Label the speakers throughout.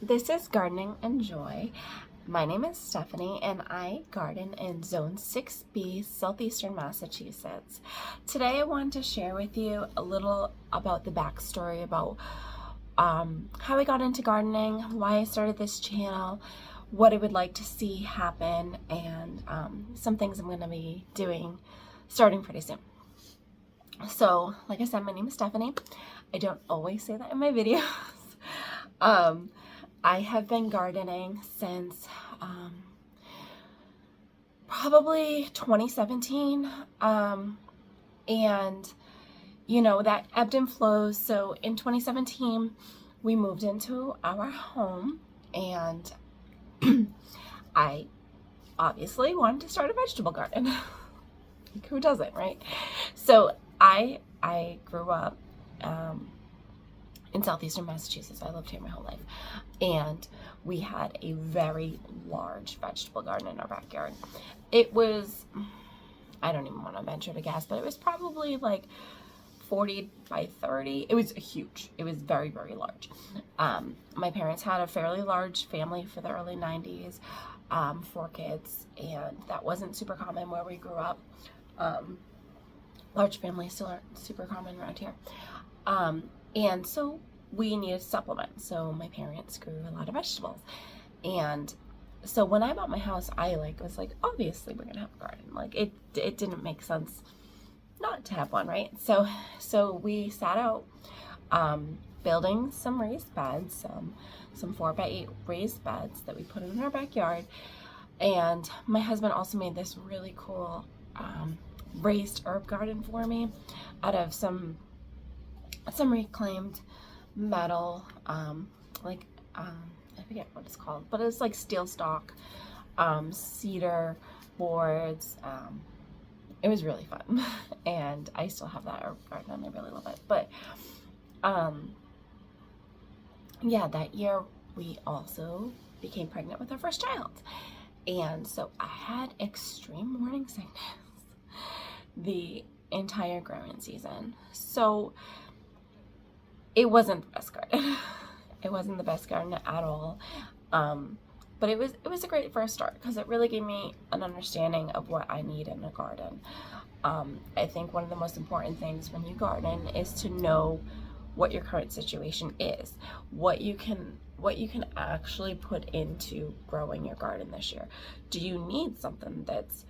Speaker 1: This is Gardening and Joy. My name is Stephanie and I garden in Zone 6B, Southeastern Massachusetts. Today I want to share with you a little about the backstory about how I got into gardening, why I started this channel, what I would like to see happen, and some things I'm going to be doing starting pretty soon. So, like I said, my name is Stephanie. I don't always say that in my videos. I have been gardening since probably 2017, and you know, that ebbed and flows. So in 2017 we moved into our home, and I obviously wanted to start a vegetable garden. Like, who doesn't, right? So I grew up in Southeastern Massachusetts. I lived here my whole life, and we had a very large vegetable garden in our backyard. It was, I don't even want to venture to guess, but it was probably like 40 by 30. It was huge. It was very, very large. My parents had a fairly large family for the early 90s, 4 kids, and that wasn't super common where we grew up. Large families still aren't super common around here. And so we needed supplements. So my parents grew a lot of vegetables. And so when I bought my house, I was like, obviously we're gonna have a garden. Like it didn't make sense not to have one, right? So we sat out building some raised beds, some 4x8 raised beds that we put in our backyard. And my husband also made this really cool raised herb garden for me out of some reclaimed metal, I forget what it's called, but it's like steel stock, cedar boards. It was really fun, and I still have that herb garden and I really love it. But yeah, that year we also became pregnant with our first child, and so I had extreme morning sickness the entire growing season. So it wasn't the best garden. It wasn't the best garden at all. But it was a great first start because it really gave me an understanding of what I need in a garden. I think one of the most important things when you garden is to know what your current situation is, what you can actually put into growing your garden this year. Do you need something that's,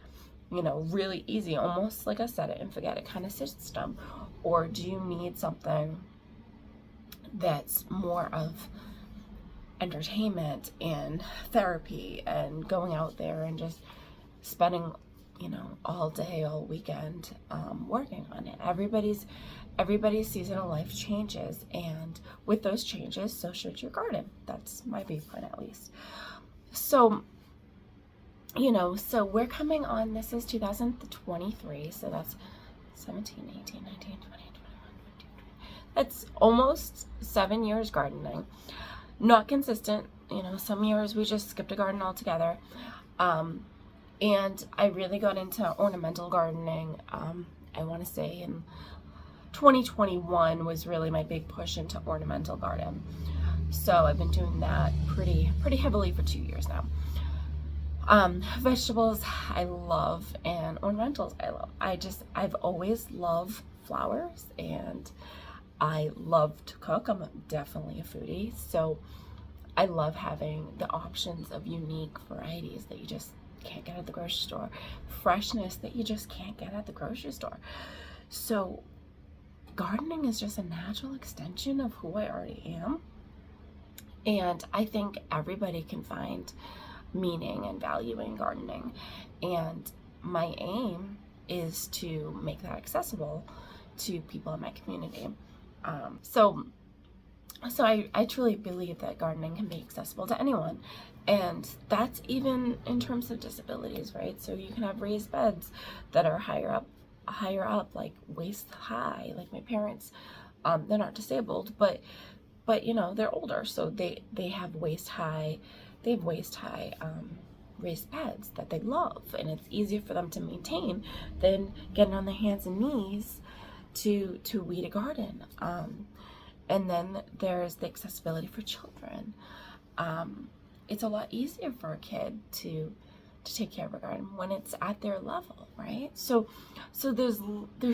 Speaker 1: you know, really easy, almost like a set it and forget it kind of system, or do you need something that's more of entertainment and therapy and going out there and just spending, you know, all day, all weekend working on it? Everybody's season of life changes, and with those changes, so should your garden. That's my viewpoint, at least. So, you know, so we're coming on, this is 2023, so that's 17, 18, 19, 20, 21, 22, 23. That's almost 7 years gardening. Not consistent, you know, some years we just skipped a garden altogether. And I really got into ornamental gardening, I want to say in 2021 was really my big push into ornamental garden. So I've been doing that pretty heavily for 2 years now. Vegetables I love, and ornamentals I love. I've always loved flowers, and I love to cook. I'm definitely a foodie, so I love having the options of unique varieties that you just can't get at the grocery store, freshness that you just can't get at the grocery store. So gardening is just a natural extension of who I already am, and I think everybody can find meaning and value in gardening, and my aim is to make that accessible to people in my community. So I truly believe that gardening can be accessible to anyone, and that's even in terms of disabilities, right? So you can have raised beds that are higher up, like waist high. Like my parents, they're not disabled, but you know, they're older, so they have waist high. They have waist high raised beds that they love, and it's easier for them to maintain than getting on their hands and knees to weed a garden. And then there's the accessibility for children. it's a lot easier for a kid to take care of a garden when it's at their level, right? So there's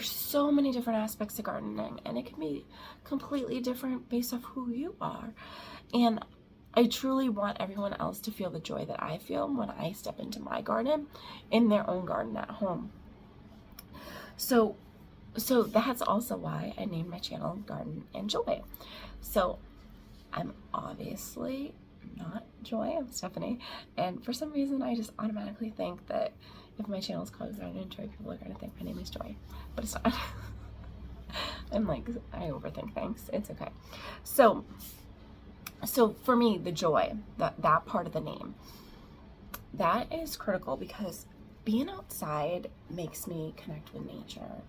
Speaker 1: so many different aspects to gardening, and it can be completely different based off who you are. And I truly want everyone else to feel the joy that I feel when I step into my garden, in their own garden at home. So that's also why I named my channel Garden and Joy. So I'm obviously not Joy, I'm Stephanie, and for some reason I just automatically think that if my channel is called Garden and Joy, people are going to think my name is Joy, but it's not. I'm like, I overthink things. It's okay. So for me, the joy, that part of the name, that is critical, because being outside makes me connect with nature,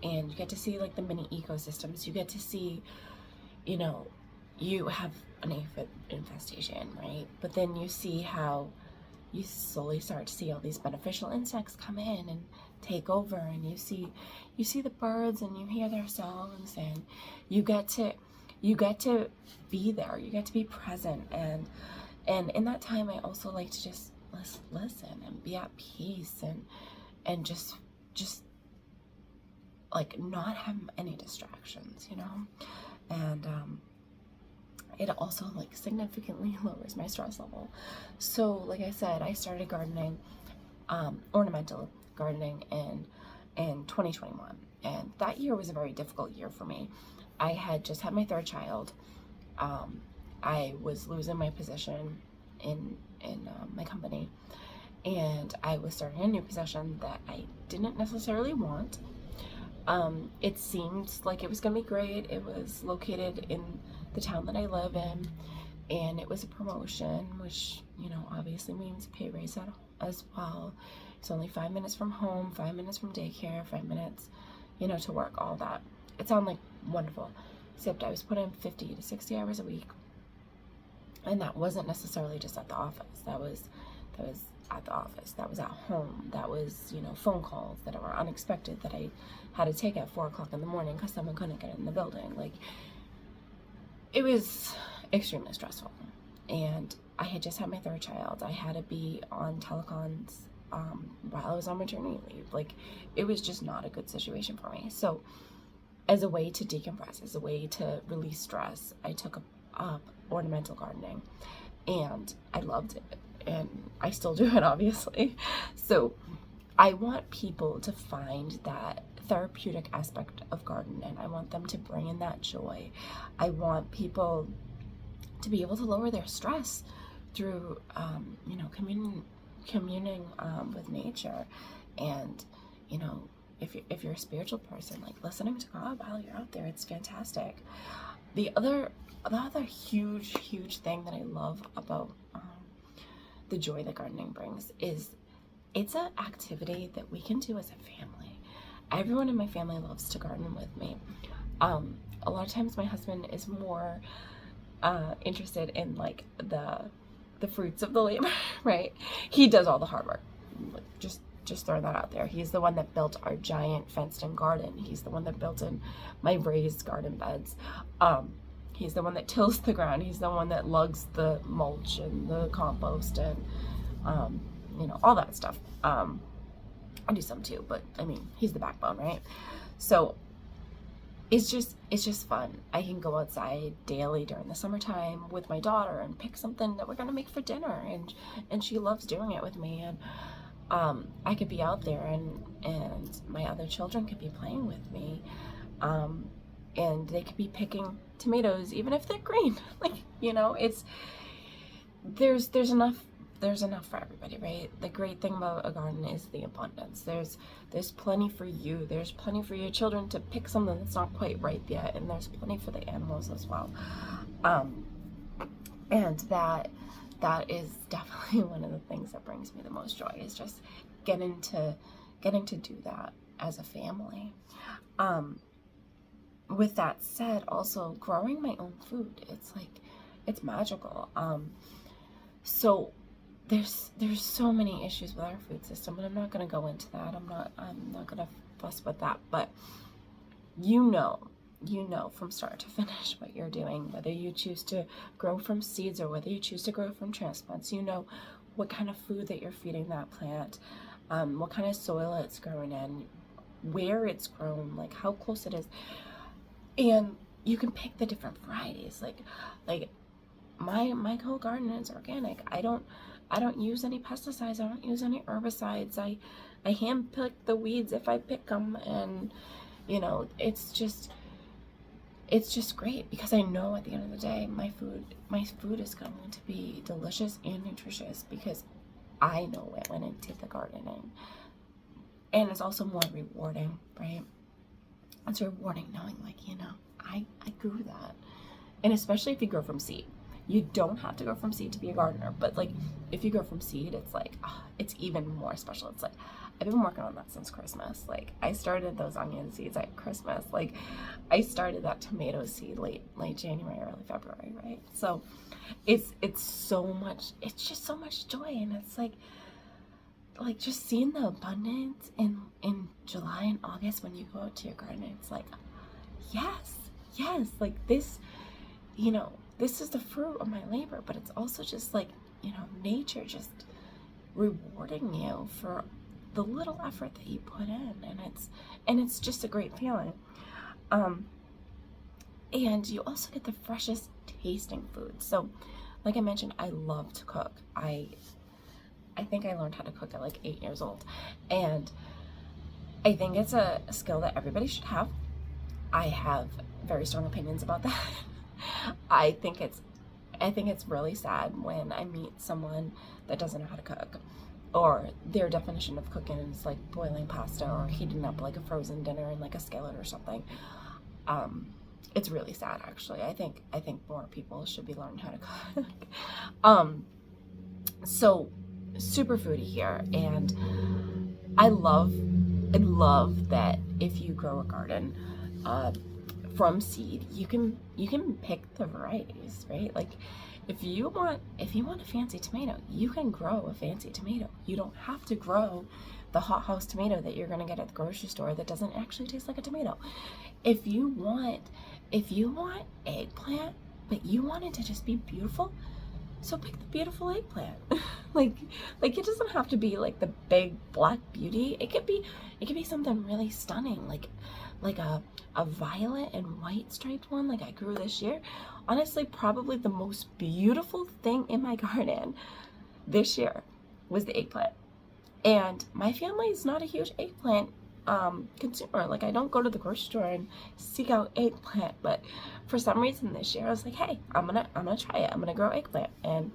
Speaker 1: and you get to see like the mini ecosystems. You get to see, you know, you have an aphid infestation, right? But then you see how you slowly start to see all these beneficial insects come in and take over, and you see the birds and you hear their songs, and you get to be there, you get to be present, and in that time I also like to just listen and be at peace, and just like not have any distractions, you know. And it also like significantly lowers my stress level. So like I said, I started gardening, ornamental gardening in 2021, and that year was a very difficult year for me. I had just had my third child. I was losing my position in my company, and I was starting a new position that I didn't necessarily want. It seemed like it was gonna be great. It was located in the town that I live in, and it was a promotion, which, you know, obviously means pay raise as well. It's only 5 minutes from home, 5 minutes from daycare, 5 minutes, you know, to work, all that. It sounded like wonderful, except I was putting in 50 to 60 hours a week, and that wasn't necessarily just at the office. That was at the office, that was at home, that was, you know, phone calls that were unexpected that I had to take at 4 o'clock in the morning because someone couldn't get in the building. Like, it was extremely stressful, and I had just had my third child. I had to be on telecons while I was on maternity leave. Like, it was just not a good situation for me. So as a way to decompress, as a way to release stress, I took up ornamental gardening, and I loved it, and I still do it, obviously. So I want people to find that therapeutic aspect of gardening. I want them to bring in that joy. I want people to be able to lower their stress through, you know, communing with nature. And, you know, if you're a spiritual person, like listening to God while you're out there, it's fantastic. The other huge thing that I love about the joy that gardening brings is it's an activity that we can do as a family. Everyone in my family loves to garden with me. A lot of times my husband is more interested in like the fruits of the labor, right? He does all the hard work. Just throwing that out there. He's the one that built our giant fenced-in garden. He's the one that built in my raised garden beds. He's the one that tills the ground. He's the one that lugs the mulch and the compost and you know, all that stuff. I do some too, but I mean, he's the backbone, right? So it's just fun. I can go outside daily during the summertime with my daughter and pick something that we're gonna make for dinner, and she loves doing it with me. And I could be out there, and my other children could be playing with me, and they could be picking tomatoes even if they're green. Like, you know, it's there's enough for everybody, right? The great thing about a garden is the abundance. There's plenty for you. There's plenty for your children to pick something that's not quite ripe yet, and there's plenty for the animals as well. And that is definitely one of the things that brings me the most joy, is just getting to do that as a family. With that said, also growing my own food, it's magical. So there's so many issues with our food system, and I'm not going to go into that. I'm not going to fuss with that, but you know you know from start to finish what you're doing, whether you choose to grow from seeds or whether you choose to grow from transplants. You know what kind of food that you're feeding that plant, what kind of soil it's growing in, where it's grown, like how close it is. And you can pick the different varieties. Like my whole garden is organic. I don't use any pesticides. I don't use any herbicides. I hand pick the weeds if I pick them, and you know, it's just great because I know at the end of the day my food is going to be delicious and nutritious because I know it went into the gardening. And it's also more rewarding, right? It's rewarding knowing, like, you know, I grew that. And especially if you grow from seed. You don't have to go from seed to be a gardener, but like if you grow from seed, it's like, it's even more special. It's like, I've been working on that since Christmas. Like I started those onion seeds at Christmas. Like I started that tomato seed late January, early February, right? So it's so much, it's just so much joy. And it's like just seeing the abundance in July and August when you go out to your garden, it's like, yes, like this, you know, this is the fruit of my labor, but it's also just like, you know, nature just rewarding you for the little effort that you put in, and it's just a great feeling. And you also get the freshest tasting food. So like I mentioned, I love to cook. I think I learned how to cook at like 8 years old, and I think it's a skill that everybody should have. I have very strong opinions about that. I think it's really sad when I meet someone that doesn't know how to cook, or their definition of cooking is like boiling pasta or heating up like a frozen dinner in like a skillet or something. It's really sad, actually. I think more people should be learning how to cook. So super foodie here, and I love that if you grow a garden from seed, you can pick the varieties, right? Like if you want a fancy tomato, you can grow a fancy tomato. You don't have to grow the hothouse tomato that you're going to get at the grocery store that doesn't actually taste like a tomato. If you want eggplant, but you want it to just be beautiful, so pick the beautiful eggplant. like it doesn't have to be like the big black beauty. It could be something really stunning, like a violet and white striped one like I grew this year. Honestly, probably the most beautiful thing in my garden this year was the eggplant. And my family is not a huge eggplant consumer. Like I don't go to the grocery store and seek out eggplant, but for some reason this year I was like, hey, I'm gonna try it. I'm gonna grow eggplant, and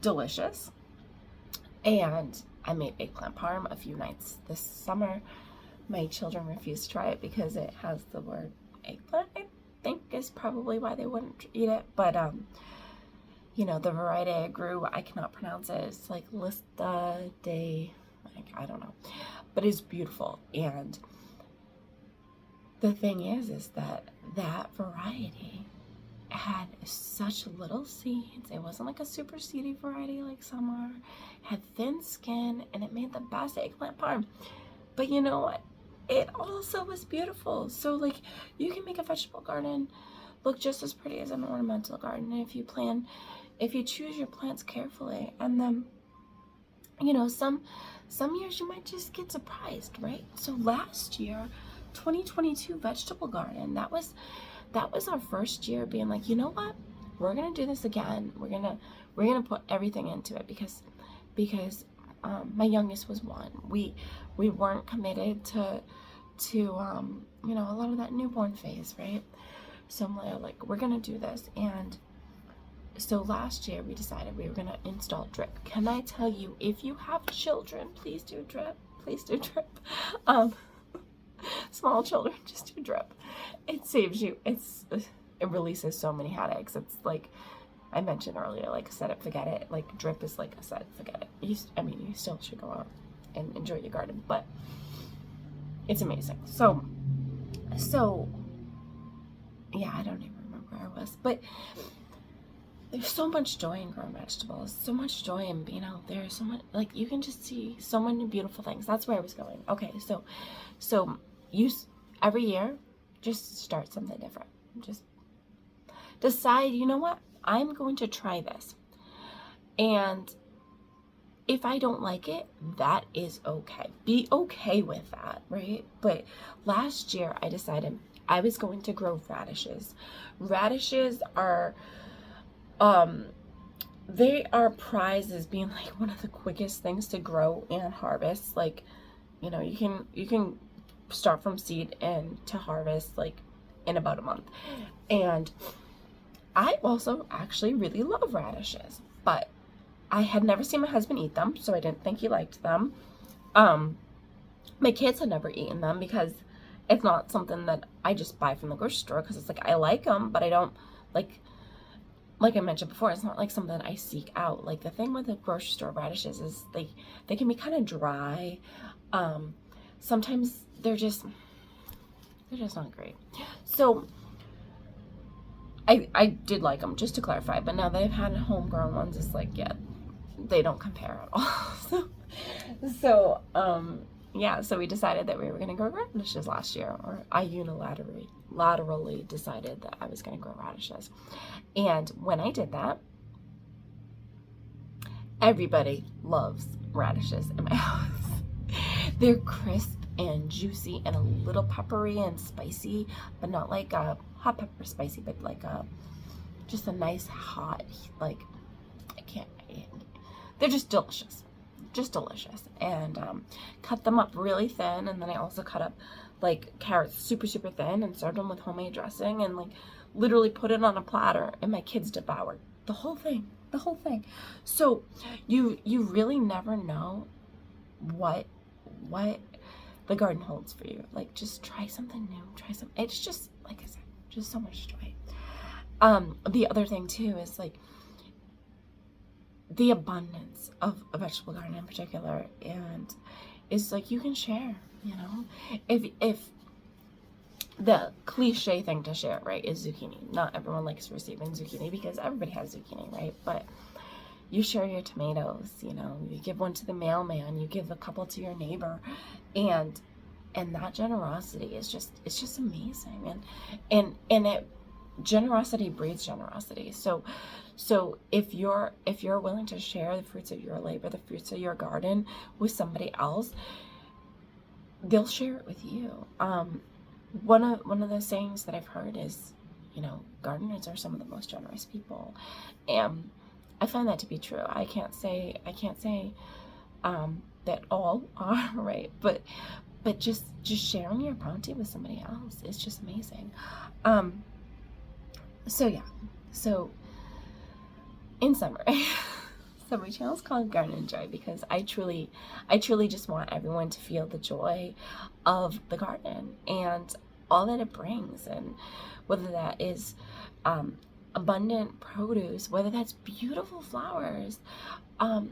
Speaker 1: delicious. And I made eggplant parm a few nights this summer. My children refused to try it because it has the word eggplant, I think is probably why they wouldn't eat it. But you know, the variety I grew, I cannot pronounce it. It's like Lista de, like, I don't know, but it's beautiful. And the thing is that variety had such little seeds. It wasn't like a super seedy variety like some are. It had thin skin, and it made the best eggplant parm. But you know what? It also was beautiful. So like, you can make a vegetable garden look just as pretty as an ornamental garden if you choose your plants carefully. And then, you know, some years you might just get surprised, right? So last year, 2022 vegetable garden, that was our first year being like, you know what, we're gonna do this again. We're gonna put everything into it because my youngest was 1. We weren't committed to you know, a lot of that newborn phase, right? So I'm like, we're gonna do this. And so last year we decided we were gonna install drip. Can I tell you, if you have children, please do drip. Please do drip. Small children, just do drip. It saves you. It releases so many headaches. It's like I mentioned earlier, like set it, forget it. Like drip is like a set it, forget it. You still should go out and enjoy your garden, but it's amazing. So yeah, I don't even remember where I was, but there's so much joy in growing vegetables, so much joy in being out there, so much, like, you can just see so many beautiful things. That's where I was going. Okay, so every year just start something different. Just decide, you know what? I'm going to try this. And if I don't like it, that is okay. Be okay with that, right? But last year I decided I was going to grow radishes. Radishes are they are prized as being like one of the quickest things to grow and harvest. Like, you know, you can start from seed and to harvest like in about a month. And I also actually really love radishes, but I had never seen my husband eat them, so I didn't think he liked them. My kids had never eaten them because it's not something that I just buy from the grocery store, because it's like I like them, but I don't like I mentioned before, it's not like something I seek out. Like the thing with the grocery store radishes is they can be kind of dry. Sometimes they're just not great. So I did like them, just to clarify, but now that I've had homegrown ones, it's like, yeah, they don't compare at all. so yeah, so we decided that we were going to grow radishes last year, or I unilaterally decided that I was going to grow radishes. And when I did that, everybody loves radishes in my house. They're crisp and juicy and a little peppery and spicy, but not like a hot pepper spicy, but like just a nice hot, like, they're just delicious. And cut them up really thin, and then I also cut up like carrots super thin and served them with homemade dressing, and like literally put it on a platter, and my kids devoured the whole thing. So you really never know what the garden holds for you. Like, just try something new, it's just, like I said, just so much joy. The other thing too is like the abundance of a vegetable garden in particular, and it's like you can share, you know. If the cliche thing to share, right, is zucchini. Not everyone likes receiving zucchini because everybody has zucchini, right? But you share your tomatoes, you know, you give one to the mailman, you give a couple to your neighbor, and that generosity is just amazing. And it generosity breeds generosity. So if you're willing to share the fruits of your labor, the fruits of your garden with somebody else, they'll share it with you. One of the sayings that I've heard is, you know, gardeners are some of the most generous people, and I find that to be true. I can't say that all are, right, but just sharing your bounty with somebody else is just amazing. So in summary, so my channel is called Garden and Joy because I truly just want everyone to feel the joy of the garden and all that it brings, and whether that is abundant produce, whether that's beautiful flowers, and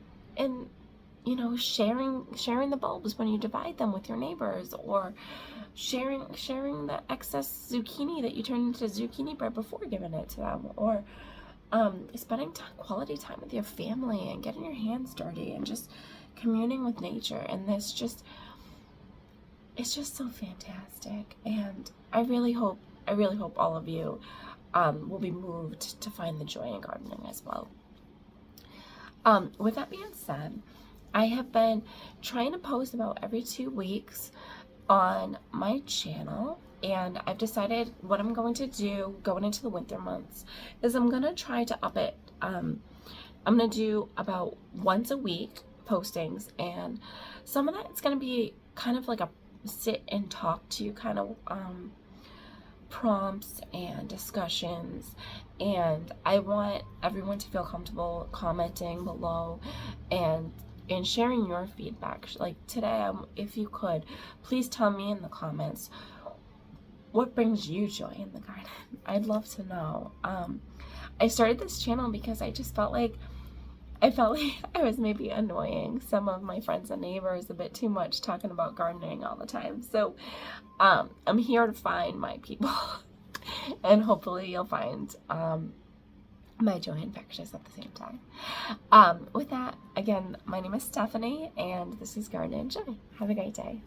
Speaker 1: you know, sharing the bulbs when you divide them with your neighbors, or sharing the excess zucchini that you turn into zucchini bread before giving it to them, or spending quality time with your family and getting your hands dirty and just communing with nature. And it's just so fantastic. And I really hope all of you will be moved to find the joy in gardening as well. With that being said, I have been trying to post about every 2 weeks on my channel, and I've decided what I'm going to do going into the winter months is I'm going to try to up it. I'm going to do about once a week postings, and some of that it's going to be kind of like a sit and talk to kind of prompts and discussions, and I want everyone to feel comfortable commenting below and sharing your feedback. Like today, if you could, please tell me in the comments what brings you joy in the garden. I'd love to know. I started this channel because I just felt like I was maybe annoying some of my friends and neighbors a bit too much, talking about gardening all the time. So I'm here to find my people, and hopefully you'll find my joy infectious at the same time. With that, again, my name is Stephanie, and this is Garden and Joy. Have a great day.